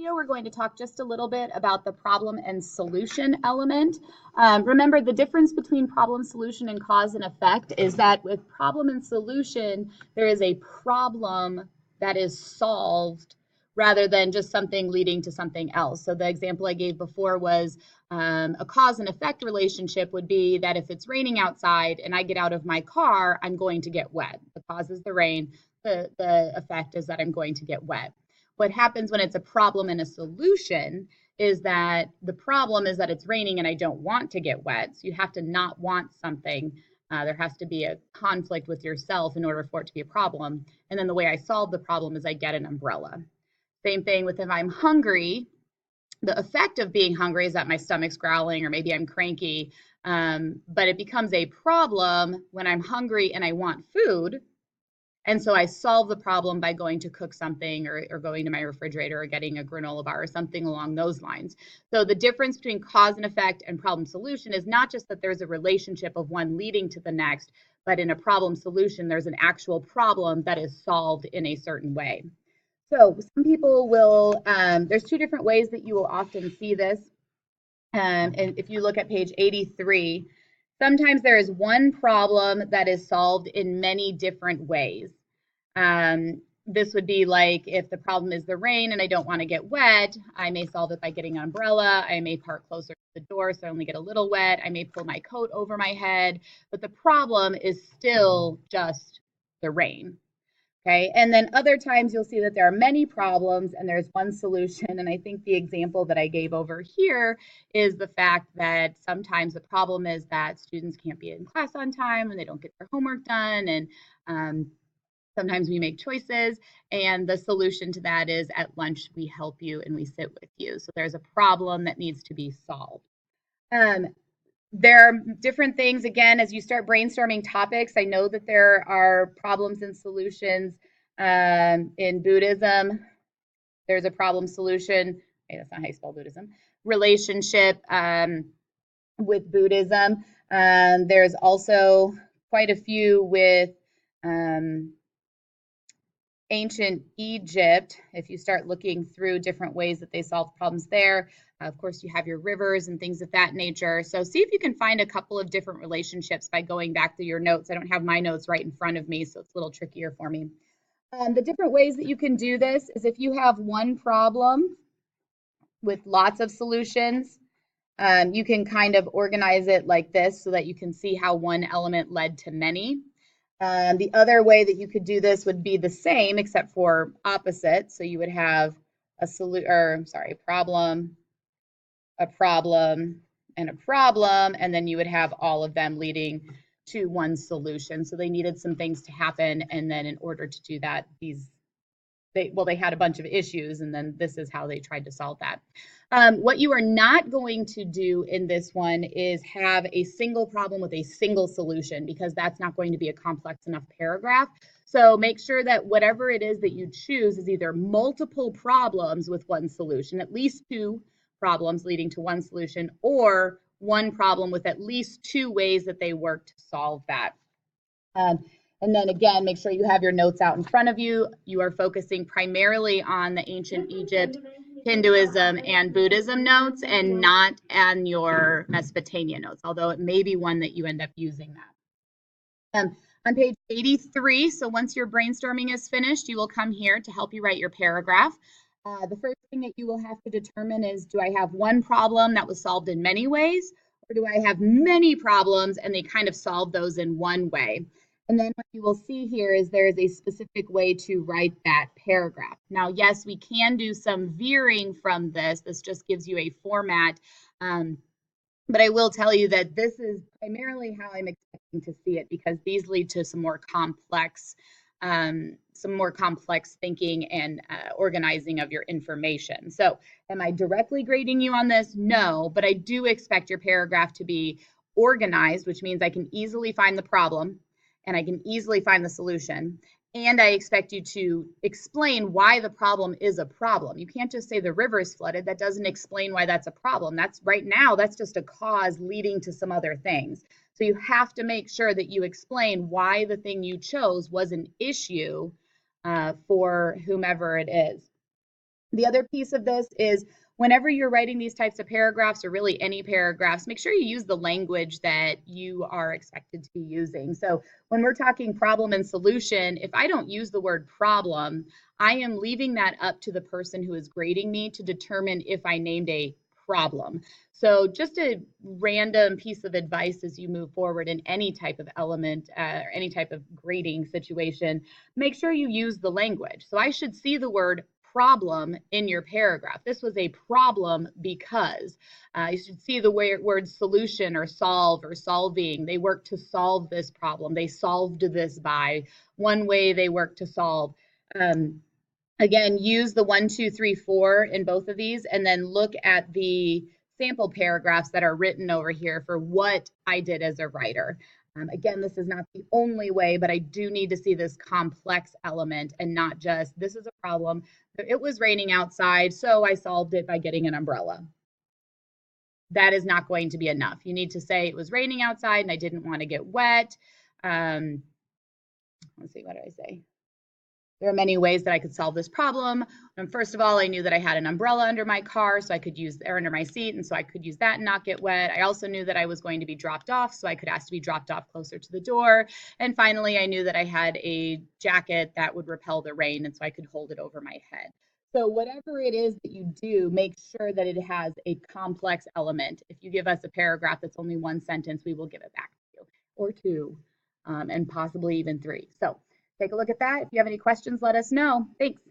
video, we're going to talk just a little bit about the problem and solution element. Remember, the difference between problem, solution, and cause and effect is that with problem and solution, there is a problem that is solved rather than just something leading to something else. So the example I gave before was a cause and effect relationship would be that if it's raining outside and I get out of my car, I'm going to get wet. The cause is the rain. The effect is that I'm going to get wet. What happens when it's a problem and a solution is that the problem is that it's raining and I don't want to get wet. So you have to not want something. There has to be a conflict with yourself in order for it to be a problem. And then the way I solve the problem is I get an umbrella. Same thing with if I'm hungry. The effect of being hungry is that my stomach's growling or maybe I'm cranky. But it becomes a problem when I'm hungry and I want food. And so I solve the problem by going to cook something or going to my refrigerator or getting a granola bar or something along those lines. So the difference between cause and effect and problem solution is not just that there's a relationship of one leading to the next, but in a problem solution, there's an actual problem that is solved in a certain way. So some people will, there's two different ways that you will often see this. And if you look at page 83, sometimes there is one problem that is solved in many different ways. This would be like if the problem is the rain and I don't want to get wet, I may solve it by getting an umbrella. I may park closer to the door so I only get a little wet. I may pull my coat over my head, but the problem is still just the rain. Okay, and then other times you'll see that there are many problems and there's one solution. And I think the example that I gave over here is the fact that sometimes the problem is that students can't be in class on time and they don't get their homework done. And sometimes we make choices. And the solution to that is at lunch, we help you and we sit with you. So there's a problem that needs to be solved. There are different things, again, as you start brainstorming topics. I know that there are problems and solutions in Buddhism. There's a problem solution. Okay, that's not how you spell Buddhism. Relationship with Buddhism. There's also quite a few with ancient Egypt. If you start looking through different ways that they solved problems there, of course, you have your rivers and things of that nature. So see if you can find a couple of different relationships by going back through your notes. I don't have my notes right in front of me, so it's a little trickier for me. The different ways that you can do this is if you have one problem with lots of solutions, you can kind of organize it like this so that you can see how one element led to many. The other way that you could do this would be the same except for opposite. So you would have a problem, a problem, and a problem, and then you would have all of them leading to one solution. So they needed some things to happen, and then in order to do that, they had a bunch of issues, and then this is how they tried to solve that. What you are not going to do in this one is have a single problem with a single solution, because that's not going to be a complex enough paragraph. So make sure that whatever it is that you choose is either multiple problems with one solution, at least two problems leading to one solution, or one problem with at least two ways that they work to solve that. And then again, make sure you have your notes out in front of you. You are focusing primarily on the ancient Egypt, Hinduism, and Buddhism notes and not on your Mesopotamia notes, although it may be one that you end up using that. On page 83, so once your brainstorming is finished, you will come here to help you write your paragraph. The first thing that you will have to determine is, do I have one problem that was solved in many ways, or do I have many problems and they kind of solve those in one way? And then what you will see here is there is a specific way to write that paragraph. Now, yes, we can do some veering from this. This just gives you a format. But I will tell you that this is primarily how I'm expecting to see it, because these lead to some more complex thinking and organizing of your information. So am I directly grading you on this? No, but I do expect your paragraph to be organized, which means I can easily find the problem and I can easily find the solution. And I expect you to explain why the problem is a problem. You can't just say the river is flooded. That doesn't explain why that's a problem. That's right now, that's just a cause leading to some other things. So you have to make sure that you explain why the thing you chose was an issue for whomever it is. The other piece of this is whenever you're writing these types of paragraphs, or really any paragraphs, make sure you use the language that you are expected to be using. So when we're talking problem and solution, if I don't use the word problem, I am leaving that up to the person who is grading me to determine if I named a problem. So just a random piece of advice as you move forward in any type of element or any type of grading situation, make sure you use the language. So I should see the word problem in your paragraph. This was a problem because you should see the word solution or solve or solving. They worked to solve this problem. They solved this by one way they worked to solve. Again, use the 1, 2, 3, 4 in both of these, and then look at the sample paragraphs that are written over here for what I did as a writer. Again, this is not the only way, but I do need to see this complex element and not just, this is a problem. It was raining outside, so I solved it by getting an umbrella. That is not going to be enough. You need to say it was raining outside and I didn't want to get wet. Let's see, what did I say? There are many ways that I could solve this problem. First of all, I knew that I had an umbrella under my car, so I could use, or under my seat, and so I could use that and not get wet. I also knew that I was going to be dropped off, so I could ask to be dropped off closer to the door. And finally, I knew that I had a jacket that would repel the rain, and so I could hold it over my head. So whatever it is that you do, make sure that it has a complex element. If you give us a paragraph that's only one sentence, we will give it back to you, or two, and possibly even three. So take a look at that. If you have any questions, let us know. Thanks.